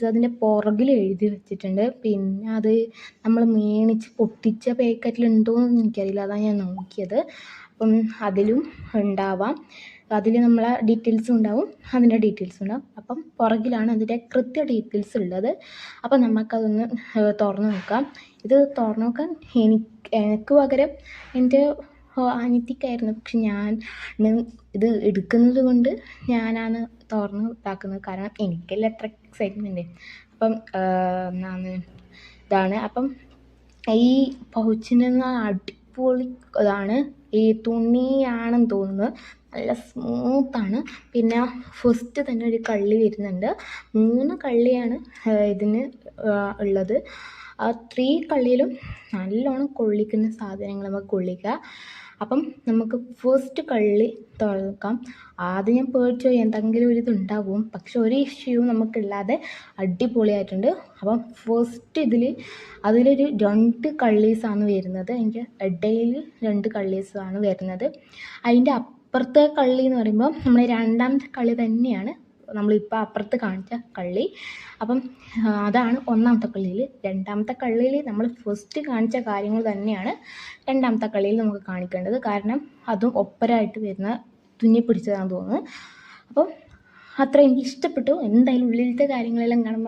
അതിൻ്റെ പുറകിൽ എഴുതി വെച്ചിട്ടുണ്ട്. പിന്നെ അത് നമ്മൾ മേടിച്ച് പൊട്ടിച്ച പാക്കറ്റിലുണ്ടോയെന്ന് എനിക്കറിയില്ല, അതാണ് ഞാൻ നോക്കിയത്. അപ്പം അതിലും ഉണ്ടാവാം, അതിൽ നമ്മളെ ഡീറ്റെയിൽസും ഉണ്ടാവും, അതിൻ്റെ ഡീറ്റെയിൽസ് ഉണ്ടാവും. അപ്പം പുറകിലാണ് അതിൻ്റെ കൃത്യ ഡീറ്റെയിൽസ് ഉള്ളത്. അപ്പം നമുക്കതൊന്ന് തുറന്ന് നോക്കാം. ഇത് തുറന്ന് നോക്കാൻ എനിക്ക് പകരം എൻ്റെ അനിയത്തിക്കായിരുന്നു. പക്ഷെ ഞാൻ ഇത് എടുക്കുന്നത് കൊണ്ട് ഞാനാണ് തുറന്ന് ഇതാക്കുന്നത്. കാരണം എനിക്കല്ല എത്ര എക്സൈറ്റ്മെൻറ്റ്. അപ്പം ഇതാണ്. അപ്പം ഈ പൗച്ചിൻ്റെ അടിപൊളി ഇതാണ്. ഈ തുണിയാണെന്ന് തോന്നുന്നു, നല്ല സ്മൂത്താണ്. പിന്നെ ഫസ്റ്റ് തന്നെ ഒരു കള്ളി വരുന്നുണ്ട്. 3 കള്ളിയാണ് ഇതിന് ഉള്ളത്. ആ 3 കള്ളിയിലും നല്ലോണം കൊള്ളിക്കുന്ന സാധനങ്ങൾ നമുക്ക് കൊള്ളിക്കുക. അപ്പം നമുക്ക് ഫസ്റ്റ് കള്ളി തുറക്കാം. ആദ്യം ഞാൻ പേടിച്ചു എന്തെങ്കിലും ഒരു ഇതുണ്ടാവും, പക്ഷെ ഒരു ഇഷ്യൂ നമുക്കില്ലാതെ അടിപൊളിയായിട്ടുണ്ട്. അപ്പം ഫസ്റ്റ് അതിലൊരു 2 കള്ളീസാണ് വരുന്നത്. എനിക്ക് ഇടയിൽ 2 കള്ളീസാണ് വരുന്നത്. അതിൻ്റെ അപ്പുറത്തെ കള്ളി എന്ന് പറയുമ്പോൾ നമ്മൾ രണ്ടാമത്തെ കള്ളി തന്നെയാണ് നമ്മളിപ്പോൾ അപ്പുറത്ത് കാണിച്ച കള്ളി. അപ്പം അതാണ് ഒന്നാമത്തെ കള്ളിയിൽ. രണ്ടാമത്തെ കള്ളിയിൽ നമ്മൾ ഫസ്റ്റ് കാണിച്ച കാര്യങ്ങൾ തന്നെയാണ് രണ്ടാമത്തെ കള്ളിയിൽ നമുക്ക് കാണിക്കേണ്ടത്. കാരണം അതും ഒപ്പരായിട്ട് വരുന്ന തുന്നി പിടിച്ചതാണെന്ന് തോന്നുന്നു. അപ്പോൾ അത്ര എനിക്ക് ഇഷ്ടപ്പെട്ടു. എന്തായാലും ഉള്ളിലത്തെ കാര്യങ്ങളെല്ലാം കാണുമ്പോൾ